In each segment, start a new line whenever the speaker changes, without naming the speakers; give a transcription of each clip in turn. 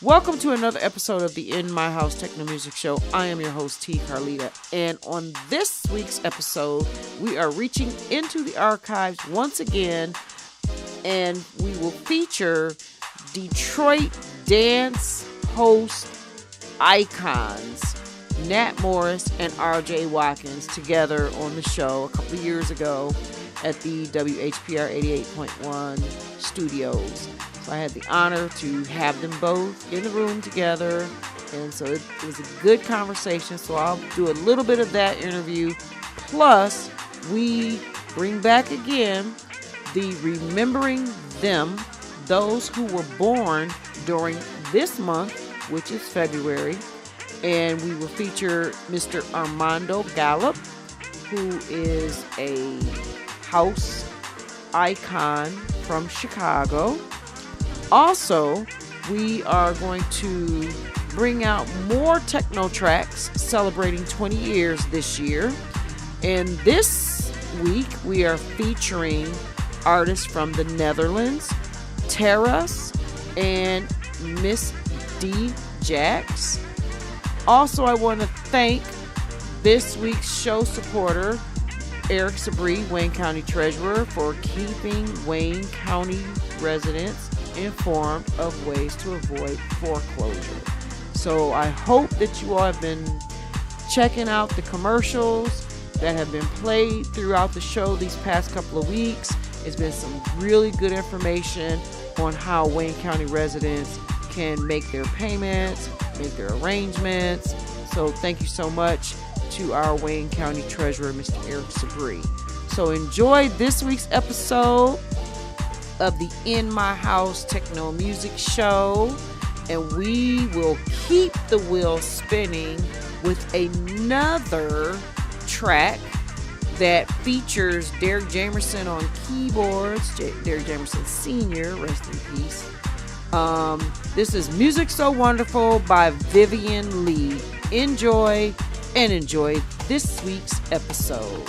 Welcome to another episode of the In My House Techno Music Show. I am your host, T. Carlita, and on this week's episode, we are reaching into the archives once again, and we will feature Detroit dance host icons Nat Morris and R.J. Watkins together on the show a couple of years ago at the WHPR 88.1 studios. So I had the honor to have them both in the room together, and so it was a good conversation. So I'll do a little bit of that interview, plus we bring back again the Remembering Them, those who were born during this month, which is February, and we will feature Mr. Armando Gallup, who is a house icon from Chicago. Also, we are going to bring out more techno tracks celebrating 20 years this year. And this week, we are featuring artists from the Netherlands, Terrace and Miss Djax. Also, I want to thank this week's show supporter, Eric Sabri, Wayne County Treasurer, for keeping Wayne County residents informed of ways to avoid foreclosure. So I hope that you all have been checking out the commercials that have been played throughout the show these past couple of weeks. It's been some really good information on how Wayne County residents can make their payments, make their arrangements. So thank you so much to our Wayne County Treasurer, Mr. Eric Sabri. So enjoy this week's episode of the In My House Techno Music Show, and we will keep the wheel spinning with another track that features Derek Jamerson on keyboards. Derek Jamerson Sr., rest in peace. This is Music So Wonderful by Vivian Lee. Enjoy this week's episode.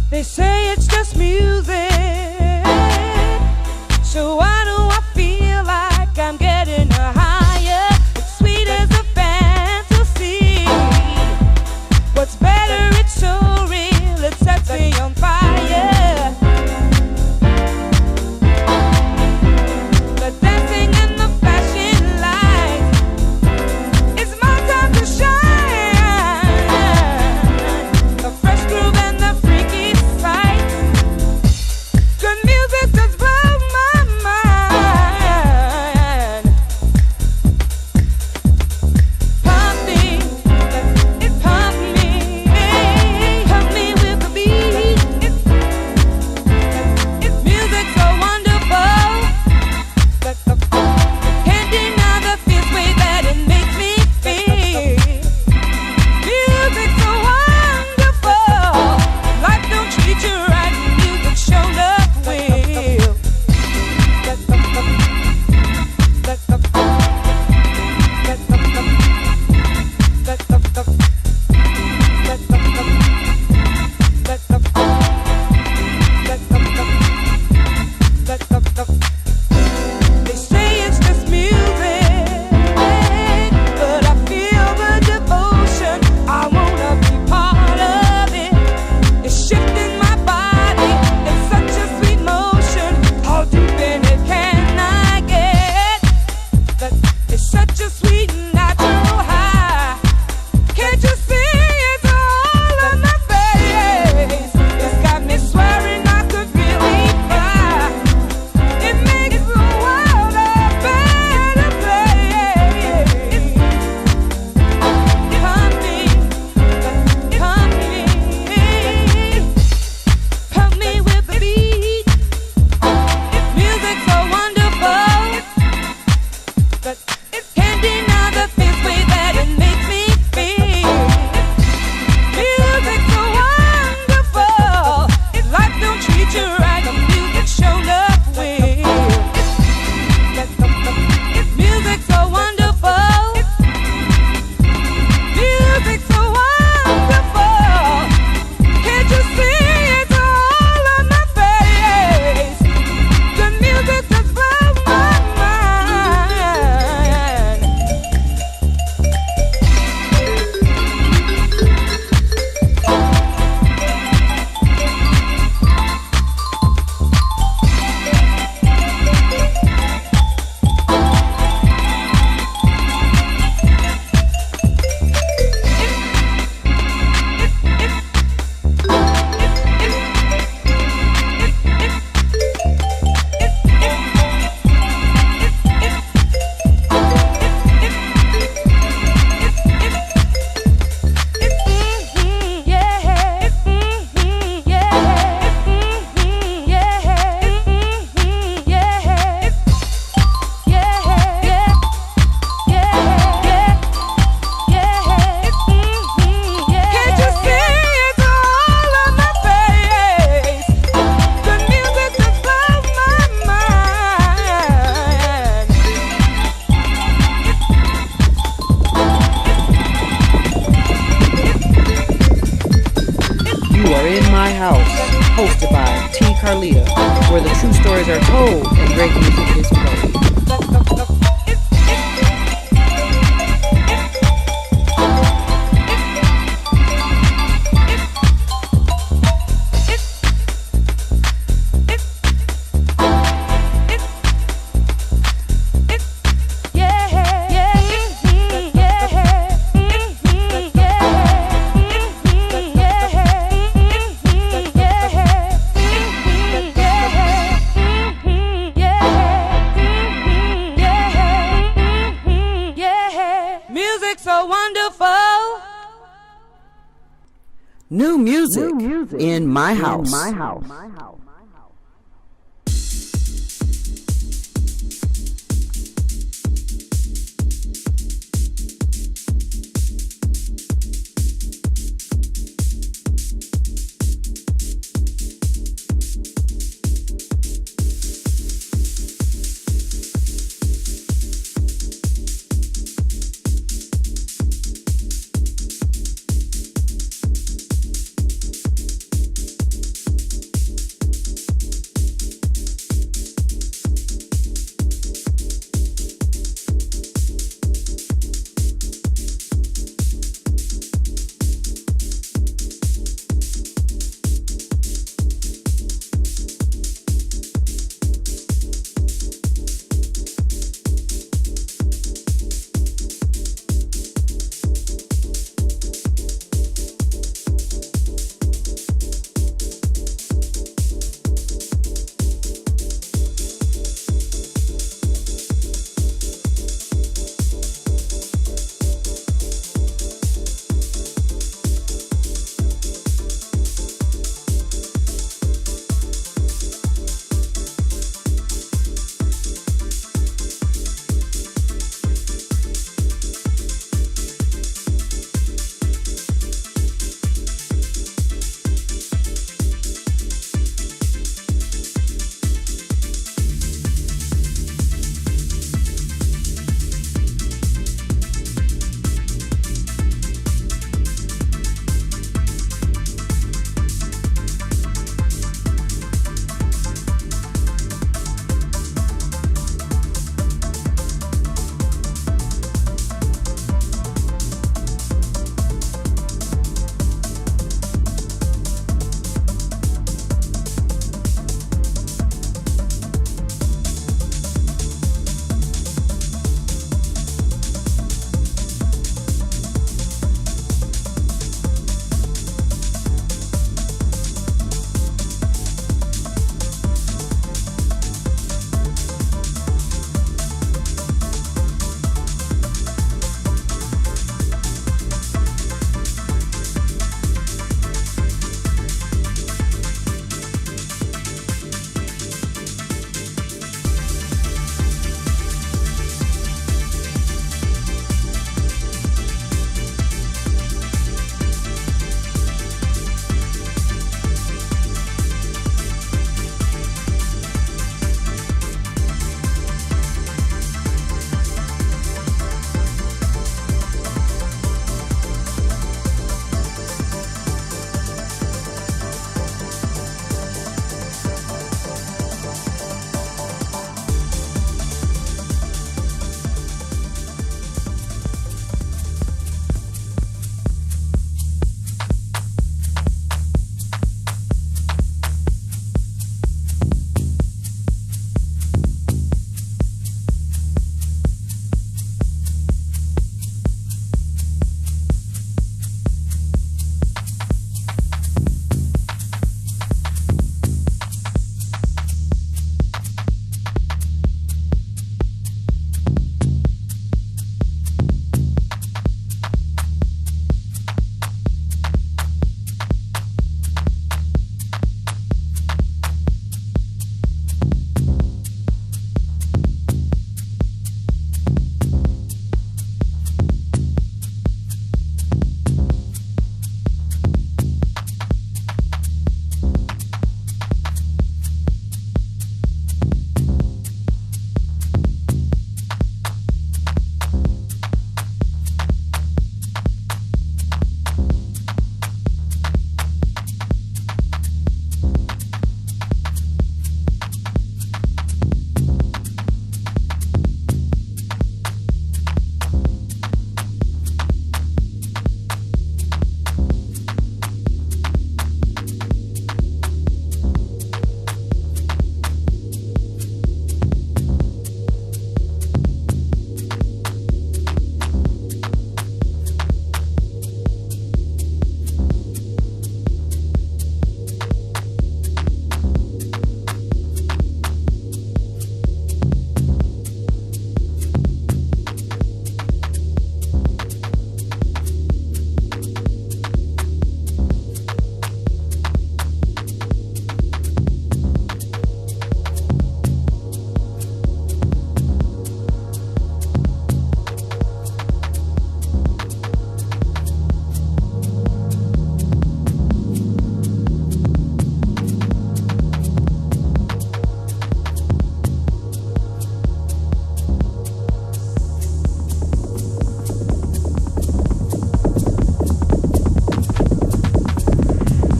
They say it's just music.
House, hosted by T. Carlita, where the true stories are told and great music is played. New music in my house.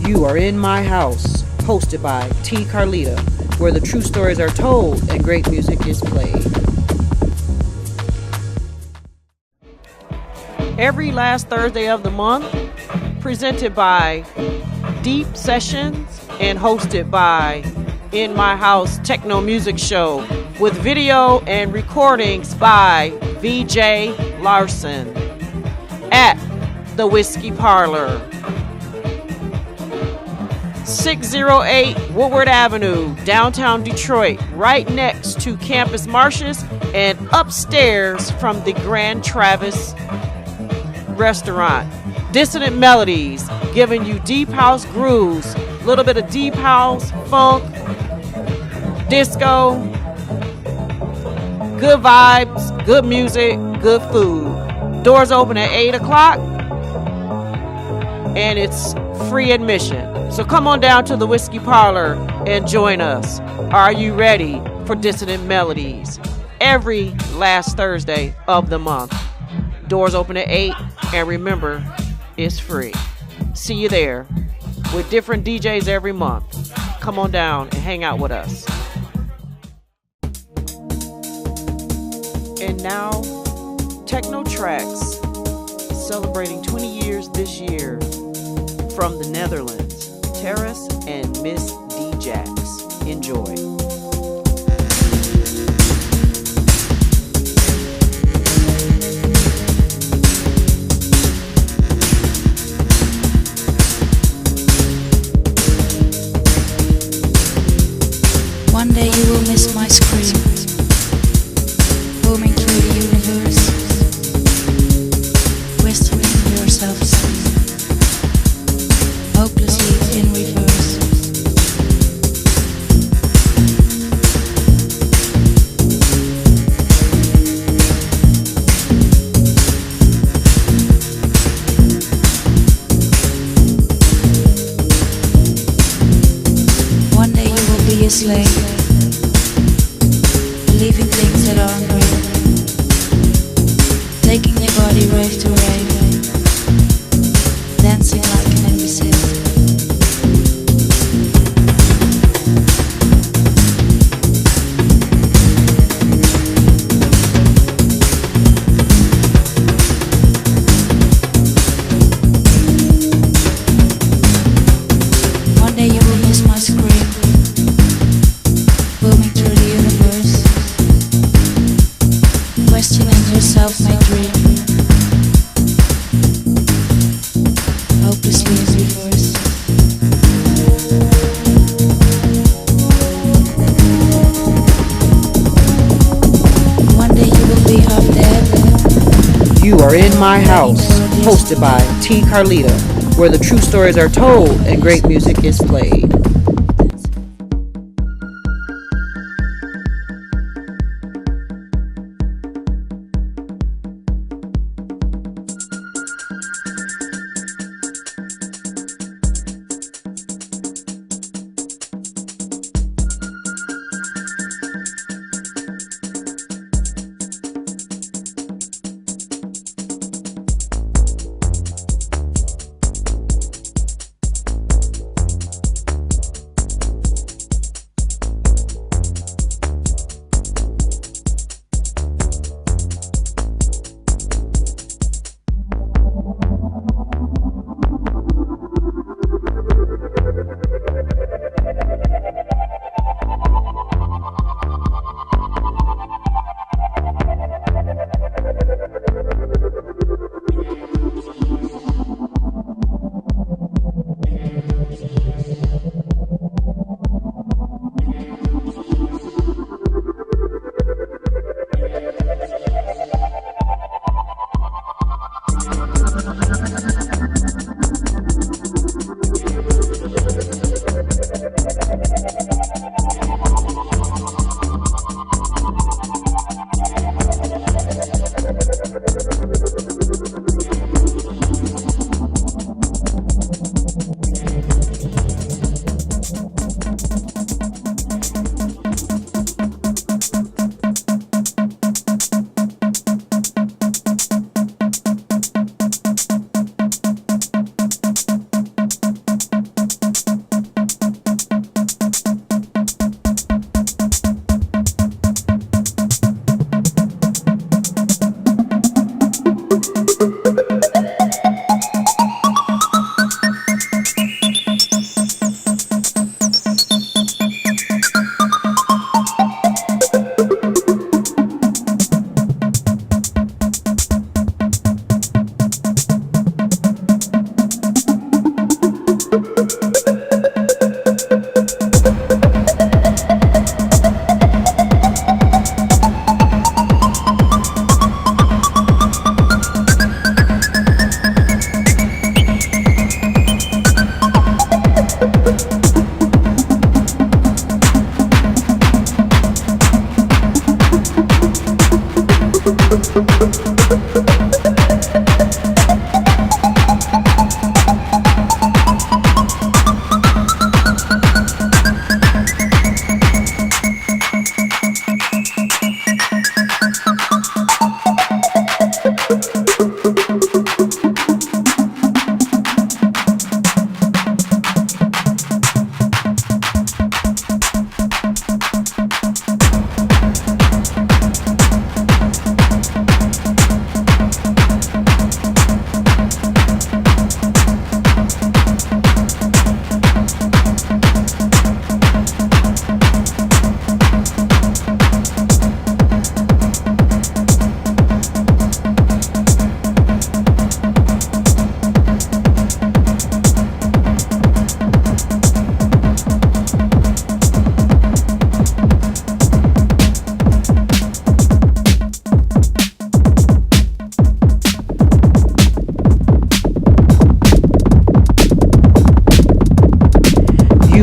You Are in My House, hosted by T. Carlita, where the true stories are told and great music is played. Every last Thursday of the month, presented by Deep Sessions and hosted by In My House Techno Music Show, with video and recordings by VJ Larson at the Whiskey Parlor, 608 Woodward Avenue, downtown Detroit, right next to Campus Martius and upstairs from the Grand Travis restaurant. Dissonant Melodies, giving you deep house grooves, a little bit of deep house, funk, disco, good vibes, good music, good food. Doors open at 8 o'clock and it's free admission. So come on down to the Whiskey Parlor and join us. Are you ready for Dissonant Melodies? Every last Thursday of the month. Doors open at 8, and remember, it's free. See you there with different DJs every month. Come on down and hang out with us. And now, Techno Tracks, celebrating 20 years this year, from the Netherlands, Terrace and Miss Djax. Enjoy.
One day you will miss my scream, booming through the universe, questioning your self-esteem, hopelessly in reverse. One day you will be a slave, believing things that aren't real, taking your body rave to rave, dancing like an imbecile. One day you will miss my scream, booming through the universe, questioning yourself, my dream, hopelessly in reverse. One day you will be half dead.
You Are in My House, hosted by T. Carlita, where the true stories are told and great music is played.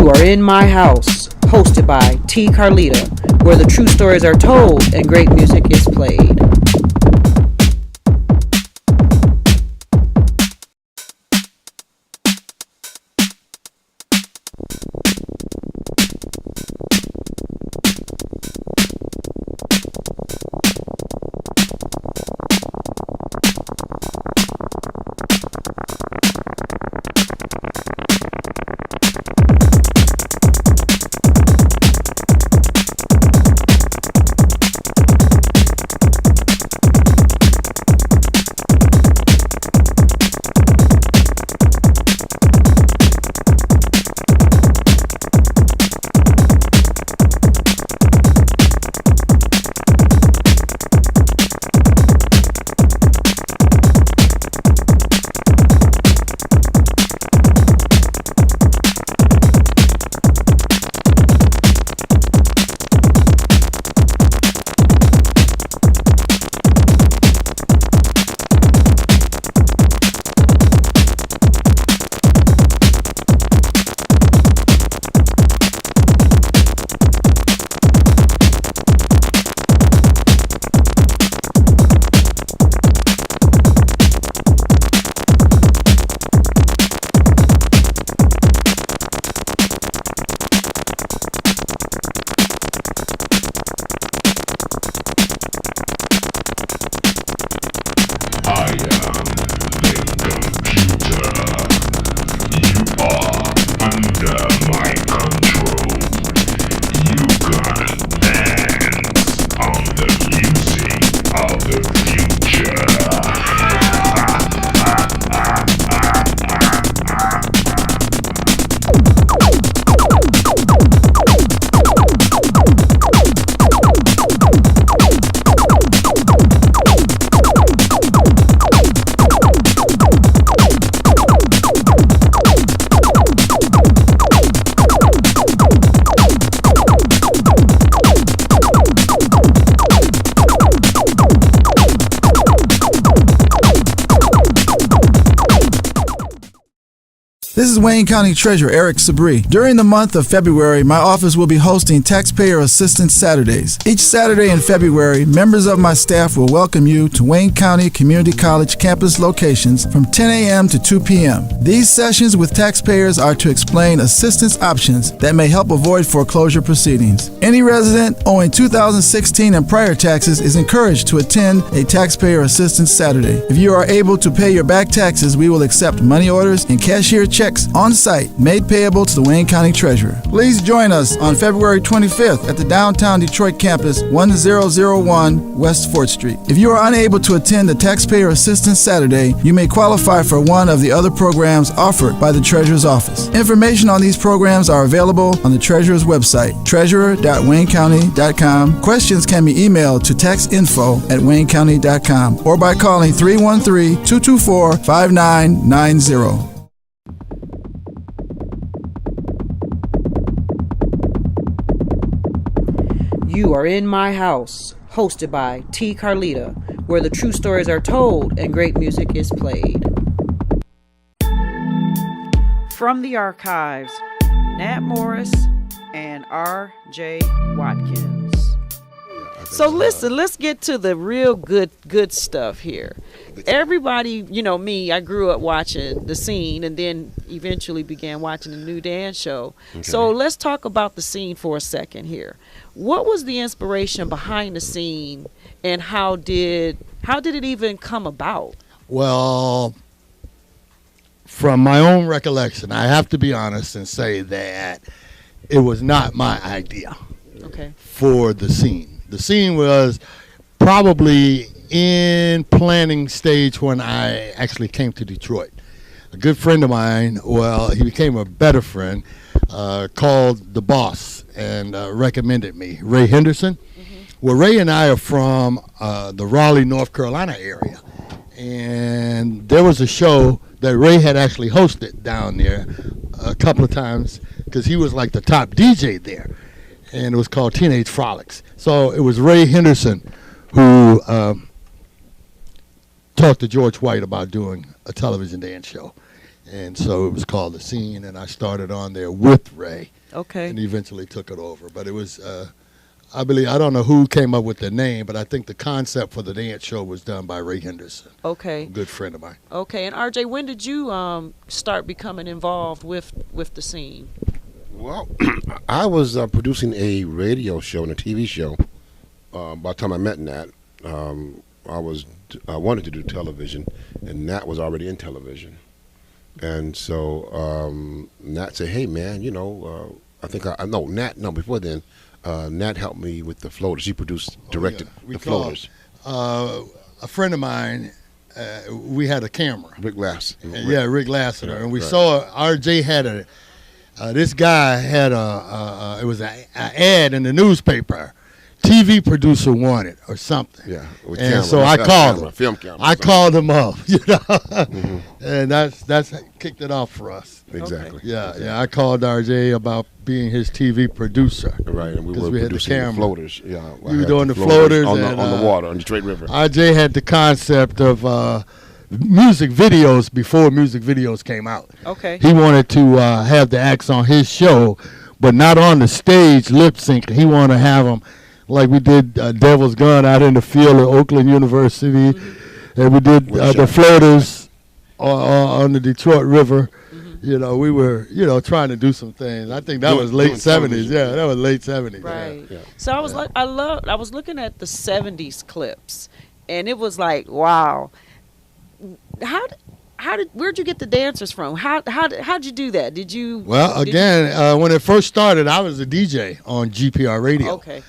You are in my house, hosted by T. Carlita, where the true stories are told and great music is played.
This is Wayne County Treasurer Eric Sabri. During the month of February, my office will be hosting Taxpayer Assistance Saturdays. Each Saturday in February, members of my staff will welcome you to Wayne County Community College campus locations from 10 a.m. to 2 p.m. These sessions with taxpayers are to explain assistance options that may help avoid foreclosure proceedings. Any resident owing 2016 and prior taxes is encouraged to attend a Taxpayer Assistance Saturday. If you are able to pay your back taxes, we will accept money orders and cashier checks on site made payable to the Wayne County Treasurer. Please join us on February 25th at the downtown Detroit campus, 1001 West 4th Street. If you are unable to attend the Taxpayer Assistance Saturday, you may qualify for one of the other programs offered by the Treasurer's Office. Information on these programs are available on the Treasurer's website, treasurer.waynecounty.com. Questions can be emailed to taxinfo@waynecounty.com or by calling 313-224-5990.
You are in my house, hosted by T. Carlita, where the true stories are told and great music is played. From the archives, Nat Morris and R.J. Watkins. So listen, let's get to the real good stuff here. Everybody, you know me, I grew up watching The Scene and then eventually began watching the New Dance Show. Okay. So let's talk about The Scene for a second here. What was the inspiration behind The Scene, and how did it even come about?
Well, from my own recollection, I have to be honest and say that it was not my idea.
Okay.
For The Scene. The Scene was probably in planning stage when I actually came to Detroit. A good friend of mine, well, he became a better friend, called the boss and recommended me, Ray Henderson. Mm-hmm. Well, Ray and I are from the Raleigh, North Carolina area. And there was a show that Ray had actually hosted down there a couple of times because he was like the top DJ there. And it was called Teenage Frolics. So it was Ray Henderson who talked to George White about doing a television dance show. And so it was called The Scene, and I started on there with Ray.
Okay.
And eventually took it over. But it was, I don't know who came up with the name, but I think the concept for the dance show was done by Ray Henderson.
Okay.
A good friend of mine.
Okay. And RJ, when did you start becoming involved with The Scene?
Well, I was producing a radio show and a TV show. By the time I met Nat, I wanted to do television, and Nat was already in television. And so Nat said, "Hey, man, before then, Nat helped me with the floaters. She directed the floaters.
A friend of mine, we had a camera.
Rick Lassiter.
Rick Lassiter. And we saw RJ had this guy had it was an ad in the newspaper. TV producer wanted or something.
Yeah.
And
camera,
so I called him.
Film camera.
I called him up, and that's kicked it off for us.
Exactly.
Yeah. I called RJ about being his TV producer.
Right, and we were
had
producing
the
the floaters. Yeah,
we were doing the floaters
on
and,
the water on the Detroit River.
RJ had the concept of music videos before music videos came out.
Okay.
He wanted to have the acts on his show, but not on the stage lip sync. He wanted to have them like we did Devil's Gun out in the field at Oakland University, and we did the floaters on the Detroit River. We were, trying to do some things. I think that was late 70s. Yeah, that was late 70s.
Right.
Yeah.
So I was I was looking at the 70s clips, and it was like, wow. Where'd you get the dancers from? How'd you do that? Did you?
Well, when it first started, I was a DJ on GPR radio.
Okay.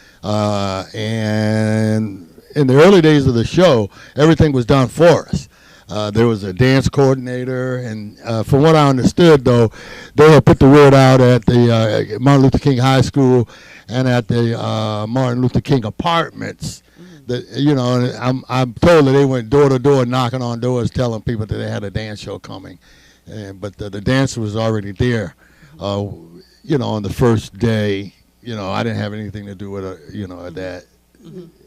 And in the early days of the show, everything was done for us. There was a dance coordinator, and from what I understood, though, they had put the word out at the Martin Luther King High School and at the Martin Luther King Apartments. That I'm told that they went door to door, knocking on doors, telling people that they had a dance show coming, but the dancer was already there. On the first day. I didn't have anything to do with at that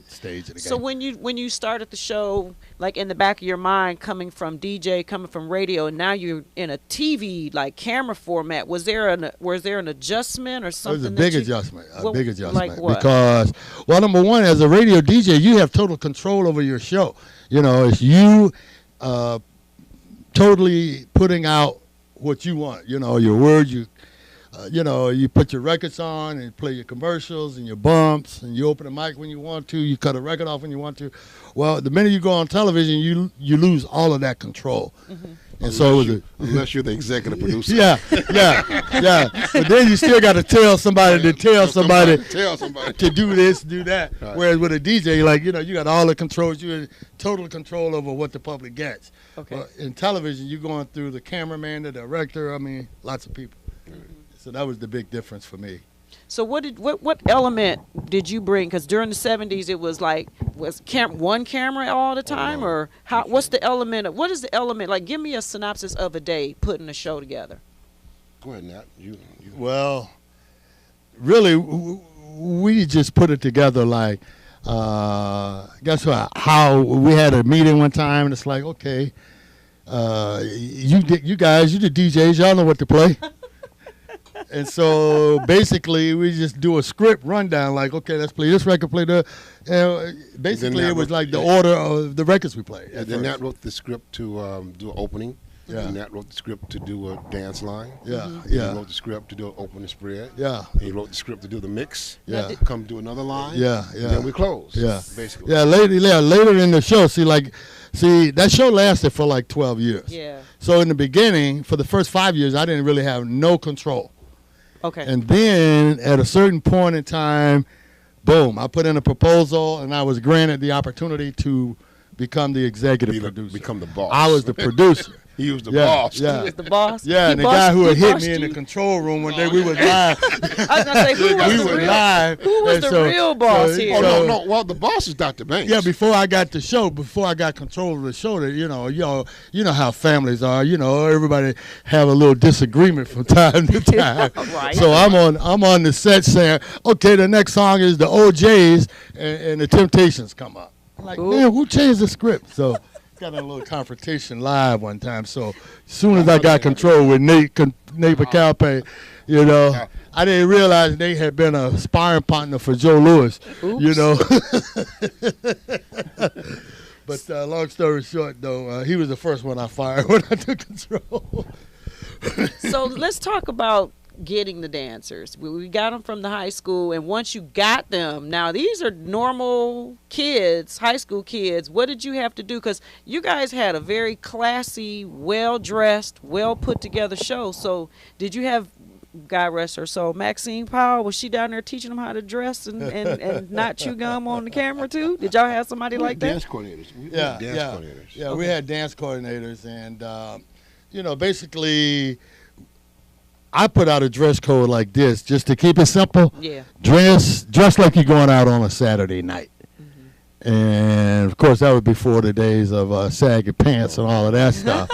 stage of the game.
So when you started the show, like in the back of your mind, coming from DJ, coming from radio, and now you're in a TV like camera format, was there an adjustment or something?
It was a big adjustment. Big adjustment.
Like what?
Because, well, number one, as a radio DJ, you have total control over your show. It's you totally putting out what you want. Your words, you put your records on and play your commercials and your bumps, and you open the mic when you want to. You cut a record off when you want to. Well, the minute you go on television, you lose all of that control. And
Unless you're the executive producer.
Yeah. But then you still got to tell somebody to do this, do that. Right. Whereas with a DJ, you got all the controls. You're in total control over what the public gets.
Okay.
But in television, you're going through the cameraman, the director. Lots of people. So that was the big difference for me.
So what element did you bring? Because during the 70s, it was one camera all the time, or what's the element? What is the element? Like, give me a synopsis of a day putting a show together.
Go ahead, Nat. You.
Well, really, we just put it together like, guess what? How we had a meeting one time, and it's like, okay, you the DJs, y'all know what to play. And so basically we just do a script rundown, like, okay, let's play this record, play the. Basically, it was like the order of the records we played.
And then Nat wrote the script to do an opening.
Yeah.
And Nat wrote the script to do a dance line.
Yeah.
He wrote the script to do an opening spread.
Yeah.
He wrote the script to do the mix.
Yeah.
Come do another line.
Yeah.
And then we close.
Yeah.
Basically.
Yeah. Later in the show, that show lasted for like 12 years.
Yeah.
So in the beginning, for the first 5 years, I didn't really have no control.
Okay.
And then at a certain point in time, boom, I put in a proposal, and I was granted the opportunity to become the executive producer.
Become the boss.
I was the producer.
He was the boss.
Yeah.
He was the boss.
Yeah, and the guy who had hit me in the control room one day, we was live.
I was gonna say, who was the real boss here?
Oh no. Well, the boss is Dr. Banks.
Yeah, before I got control of the show, that you know how families are. Everybody have a little disagreement from time to time.
Right.
So I'm on the set saying, okay, the next song is the OJs, and the Temptations come up. I'm like, man, who changed the script? So got in a little confrontation live one time. So as soon as I got control with Nate Calpe, you know, I didn't realize Nate had been a sparring partner for Joe Louis.
Oops.
You know. But long story short, though, he was the first one I fired when I took control.
So let's talk about getting the dancers. We got them from the high school, and once you got them, now these are normal kids, high school kids. What did you have to do? Because you guys had a very classy, well-dressed, well-put-together show. So did you have, God rest her soul, Maxine Powell, was she down there teaching them how to dress and not chew gum on the camera too? Did y'all have somebody like that?
Dance coordinators. We had dance coordinators.
Yeah,
Okay.
we had dance coordinators, and you know, basically, I put out a dress code like this just to keep it simple.
Yeah.
Dress like you're going out on a Saturday night. And of course, that was before the days of saggy pants and all of that stuff.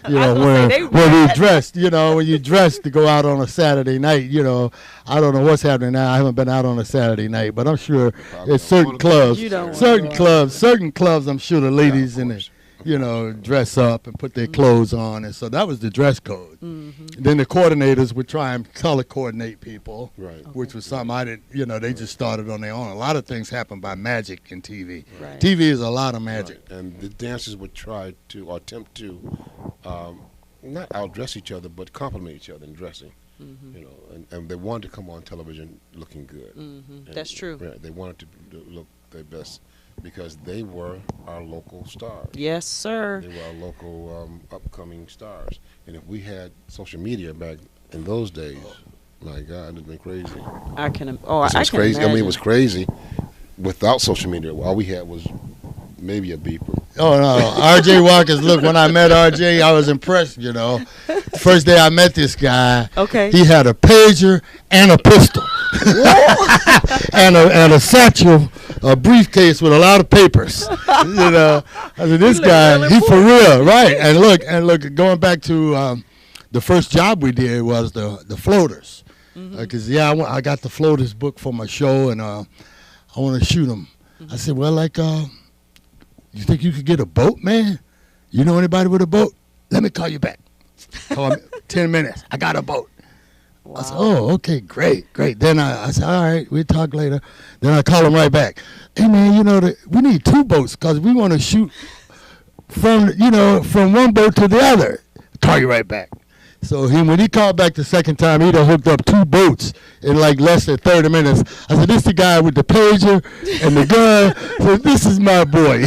You know, when we dressed, you know, when you dress to go out on a Saturday night, you know, I don't know what's happening now. I haven't been out on a Saturday night, but I'm sure it's certain clubs, certain clubs. I'm sure the ladies in it, you know, dress up and put their clothes on, and so that was the dress code. Then the coordinators would try and color coordinate people,
Right.
which was something I didn't, you know, they just started on their own. A lot of things happen by magic in TV.
Right.
TV is a lot of magic.
Right. And the dancers would try to, or attempt to, not outdress each other, but compliment each other in dressing. You know, and they wanted to come on television looking good. And,
That's true.
Yeah, they wanted to look their best because they were our local stars.
Yes, sir.
They were our local upcoming stars. And if we had social media back in those days, my God, it'd have been crazy.
I can.
It was crazy. I mean, it was crazy. Without social media, all we had was maybe a beeper.
Oh no, R.J. Watkins. Look, when I met R.J., I was impressed. You know, the first day I met this guy,
Okay.
he had a pager and a pistol, and a satchel, a briefcase with a lot of papers. You know, I said, this guy, he for real, right? And look, going back to the first job we did was the floaters, because I got the floaters book for my show, and I want to shoot them. I said, well, like, you think you could get a boat, man? You know anybody with a boat? Let me call you back. Call me 10 minutes. I got a boat.
Wow.
I said, oh, okay, great. Then I said, all right, we'll talk later. Then I call him right back. Hey, man, you know, we need 2 boats because we want to shoot from one boat to the other. Call you right back. So when he called back the second time, he'd have hooked up 2 boats in like less than 30 minutes. I said, this the guy with the pager and the gun. So this is my boy.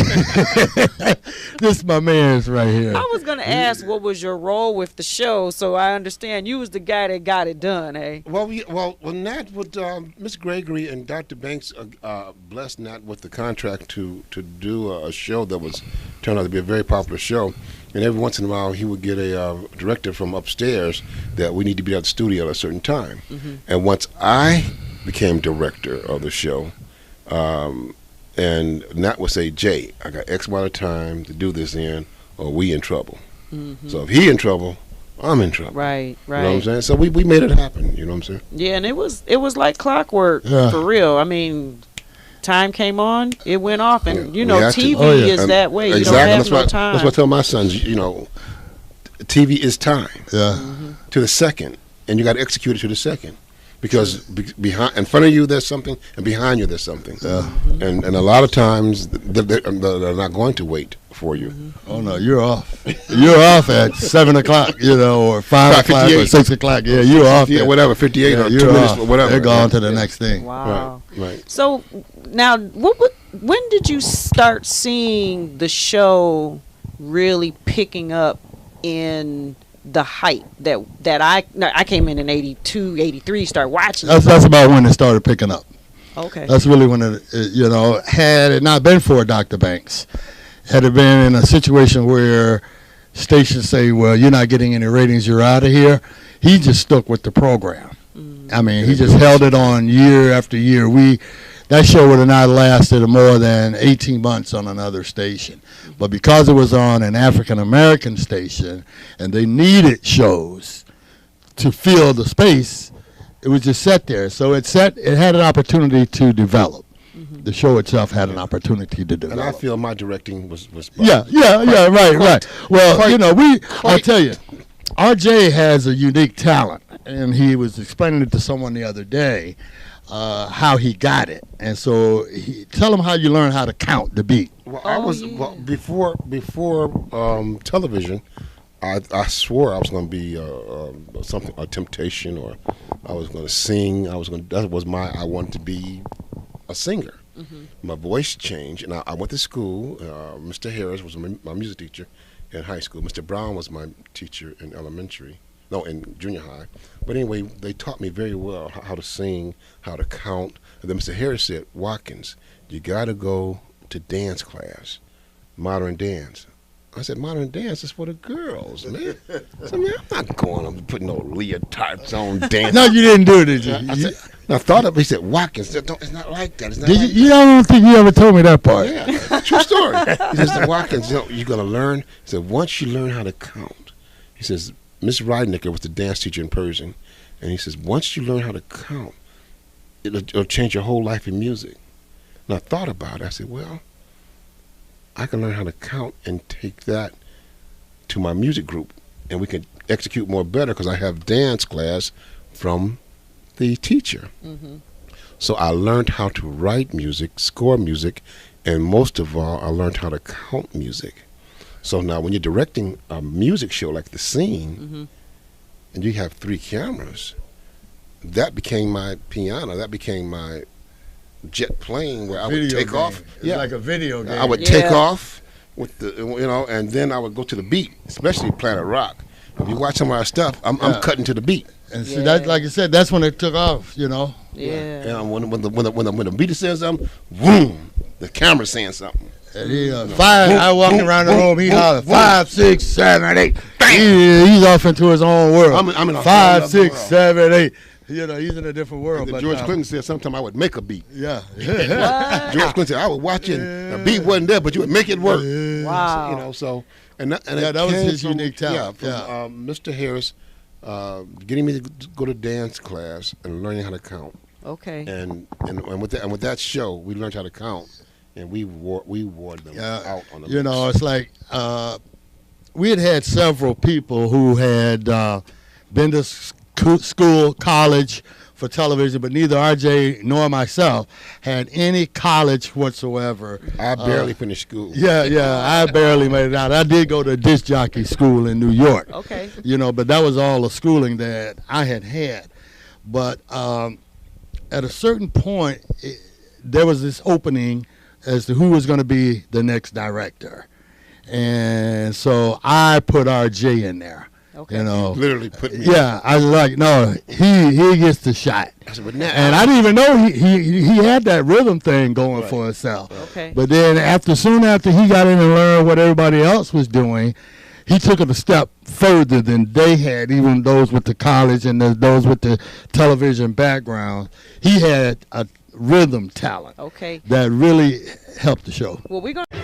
This is my man's right here.
I was gonna ask what was your role with the show, so I understand you was the guy that got it done, eh?
Well, Nat would, Miss Gregory and Dr. Banks blessed Nat with the contract to do a show that was turned out to be a very popular show. And every once in a while, he would get a director from upstairs that we need to be at the studio at a certain time. And once I became director of the show, and Nat would say, Jay, I got X amount of time to do this in, or we in trouble. So if he in trouble, I'm in trouble.
Right.
You know what I'm saying? So we made it happen. You know what I'm saying?
Yeah, and it was like clockwork for real. I mean, time came on, it went off, and you know, TV is
and
that way. You
exactly.
don't have
That's
no
why,
time.
That's what I tell my sons. You know, TV is time to the second, and you got to execute it to the second, because behind, in front of you there's something, and behind you there's something, and a lot of times they're not going to wait for you.
Oh no, you're off. You're off at 7 o'clock, you know, or 5 o'clock, or 6 o'clock. Yeah, you're off.
Yeah, whatever, 58 or 2 minutes,
off.
whatever.
They're going to the next thing.
Wow.
Right.
So now, when did you start seeing the show really picking up in the height that I came in 82, 83, started watching?
That's about when it started picking up.
Okay.
That's really when it, you know, had it not been for Dr. Banks, had it been in a situation where stations say, well, you're not getting any ratings, you're out of here, he just stuck with the program. I mean, he just held it on year after year. That show would have not lasted more than 18 months on another station. But because it was on an African-American station and they needed shows to fill the space, it was just set there. So it had an opportunity to develop. the show itself had an opportunity to do.
And I feel my directing was
right. Well, I'll tell you, RJ has a unique talent, and he was explaining it to someone the other day, how he got it. And so tell him how you learn how to count the beat.
Well, before television, I swore I was going to be a temptation, or I was going to sing. That was I wanted to be a singer. Mm-hmm. My voice changed, and I went to school. Mr. Harris was my music teacher in high school. Mr. Brown was my teacher in in junior high. But anyway, they taught me very well how to sing, how to count. And then Mr. Harris said, Watkins, you got to go to dance class, modern dance. I said, modern dance is for the girls, man. I said, man, I'm not going. I'm putting no leotards on dance.
No, you didn't do it, did you?
I thought of it. He said, Watkins, it's not like that. It's not
I don't think you ever told me that part.
Yeah, true story. He says, Watkins, you're going to learn. He said, once you learn how to count, he says, Miss Rydnicker was the dance teacher in Pershing, and he says, once you learn how to count, it'll change your whole life in music. And I thought about it. I said, well, I can learn how to count and take that to my music group, and we can execute more better because I have dance class from the teacher. Mm-hmm. So I learned how to write music, score music, and most of all, I learned how to count music. So now when you're directing a music show like The Scene, mm-hmm. and you have 3 cameras, that became my piano, that became my jet plane where I would take off.
It's like a video game.
I would take off with the, and then I would go to the beat, especially Planet Rock. If you watch some of our stuff, I'm cutting to the beat.
And see, that, like I said, that's when it took off,
Yeah.
And when the beat is saying something, boom, the camera's saying something.
And I walking around the room, he hollering 5, 6, 7, 8. He's off into his own world.
I'm in a
5, 6, 7, 8. He's in a different world.
But George Clinton said sometime I would make a beat.
Yeah.
George Clinton said I was watching, the beat wasn't there, but you would make it work.
Wow.
That
was his unique talent.
Mr. Harris getting me to go to dance class and learning how to count.
Okay.
And with that show, we learned how to count, and we wore them out on the mix.
It's like we had several people who had been to school, college for television, but neither RJ nor myself had any college whatsoever.
I barely finished school.
I barely made it out. I did go to a disc jockey school in New York.
Okay.
But that was all the schooling that I had. But at a certain point, there was this opening as to who was going to be the next director. And so I put RJ in there.
Okay.
Literally put me.
Yeah, I was like, no, he gets the shot.
I said, but now,
and I didn't even know he had that rhythm thing going for himself.
Okay.
But then soon after he got in and learned what everybody else was doing, he took it a step further than they had, even those with the college and those with the television background. He had a rhythm talent.
Okay.
That really helped the show.
Well, we're going to...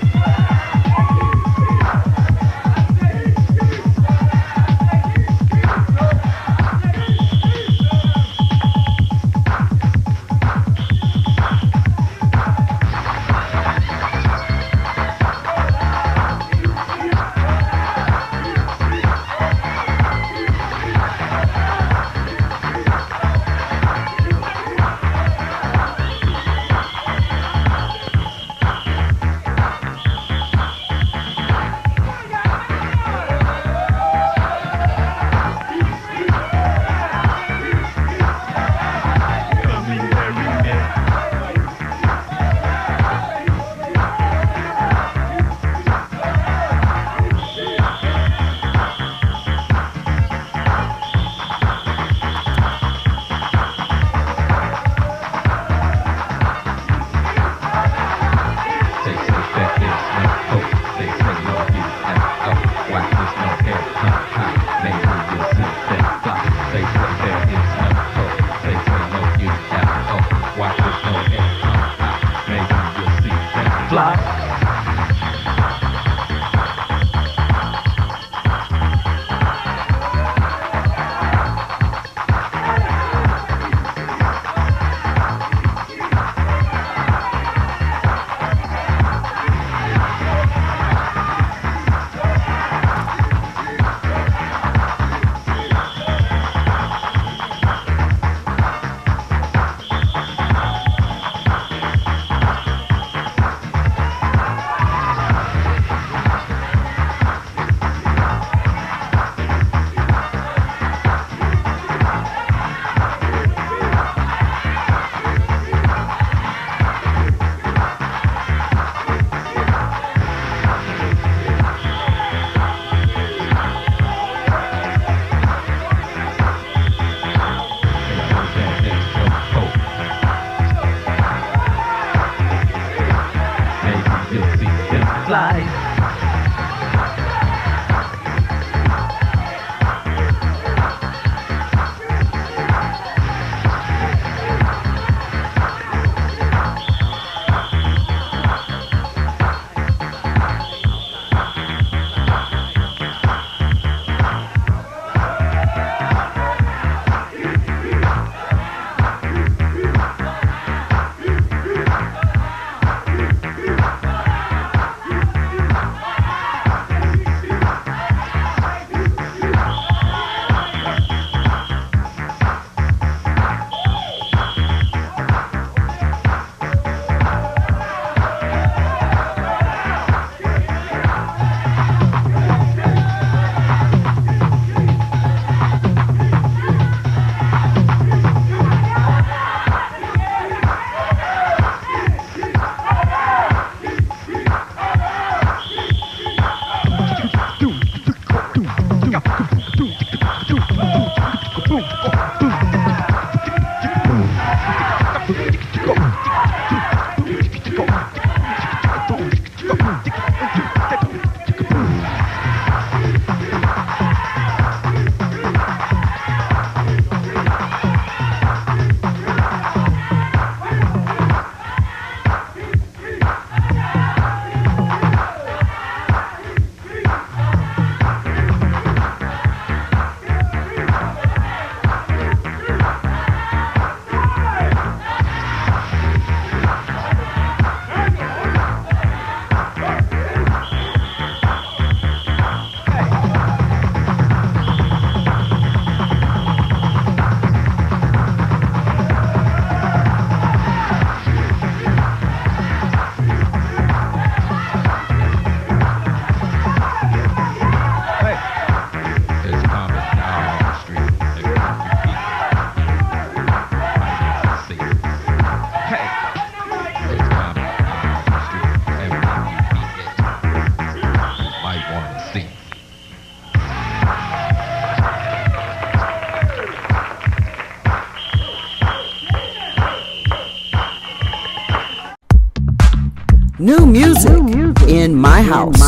In My House.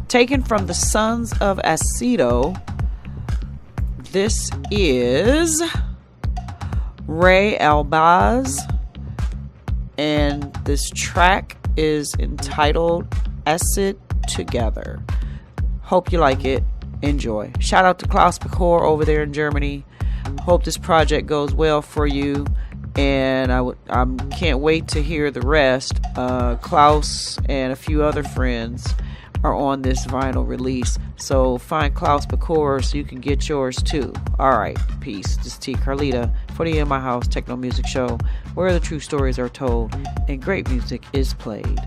Taken from the Sons of Aceto, this is Rei Elbaz, and this track is entitled Acid Together. Hope you like it. Enjoy. Shout out to Claus Bachor over there in Germany. Hope this project goes well for you, and I can't wait to hear the rest. Claus and a few other friends are on this vinyl release, so find Claus Bachor so you can get yours too. Alright, peace. This is T. Carlita for the In My House Techno Music Show, where the true stories are told and great music is played.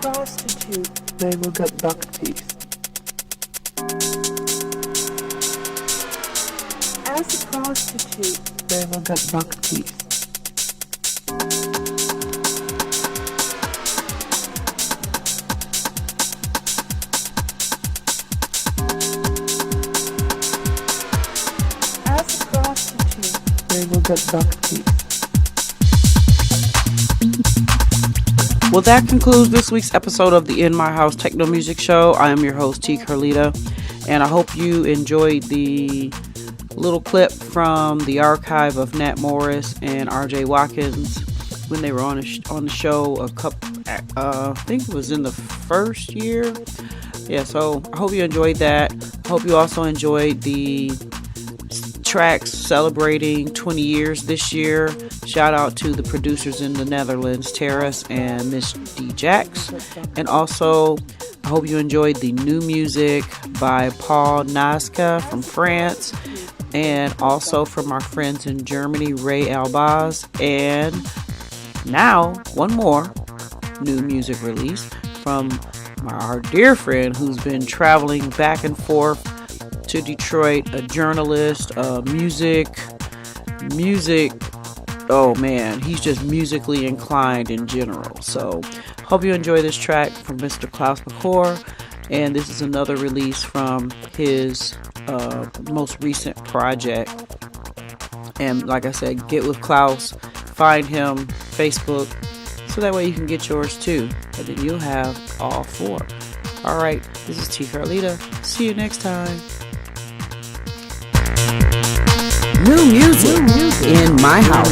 prostitute, they will get buck teeth. As a prostitute, they will get buck teeth. As a prostitute, they will get buck teeth.
Well, that concludes this week's episode of the In My House Techno Music Show. I am your host, T. Carlita, and I hope you enjoyed the little clip from the archive of Nat Morris and R.J. Watkins when they were on the show a couple, I think it was in the first year. Yeah, so I hope you enjoyed that. I hope you also enjoyed the tracks celebrating 20 years this year. Shout out to the producers in the Netherlands, Terrace and Miss Djax. And also, I hope you enjoyed the new music by Paul Nazca from France, and also from our friends in Germany, Rei Elbaz. And now, one more new music release from our dear friend who's been traveling back and forth to Detroit, a journalist, music, oh man, he's just musically inclined in general. So hope you enjoy this track from Mr. Claus Bachor, and this is another release from his most recent project. And like I said, get with Claus, find him, Facebook, so that way you can get yours too, and then you'll have all four. Alright, this is T. Carlita. See you next time. New music in my house.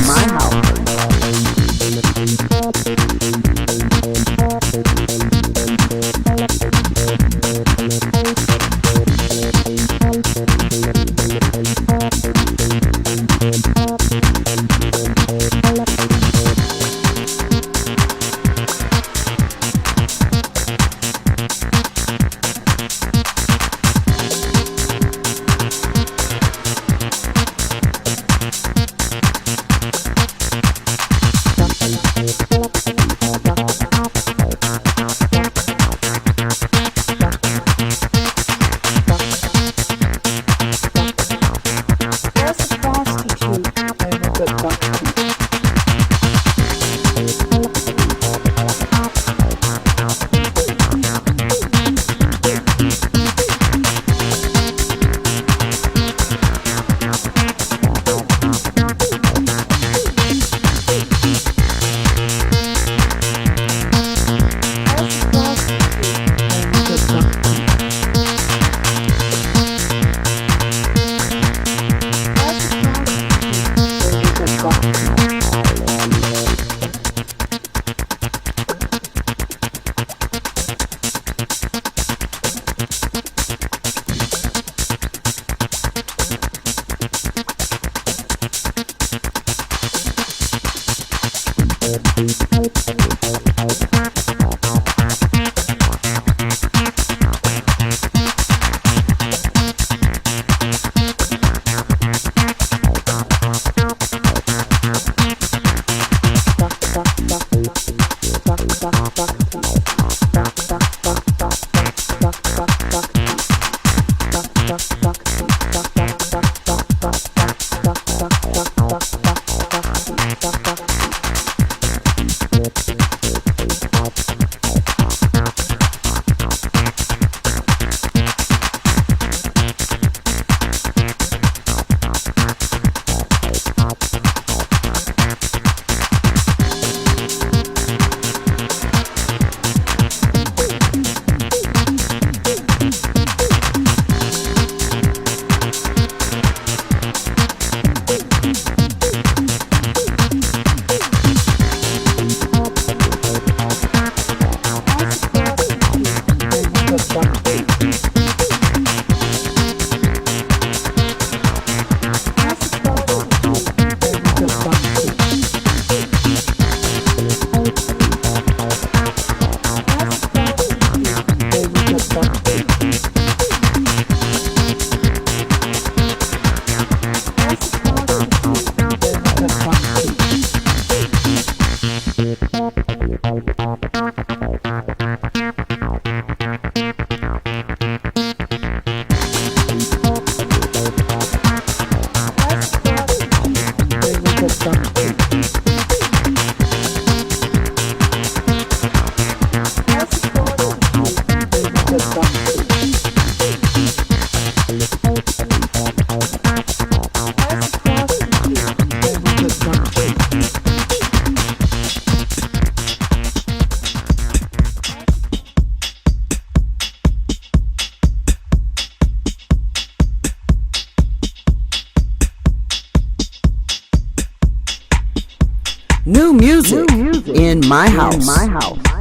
New music in my house.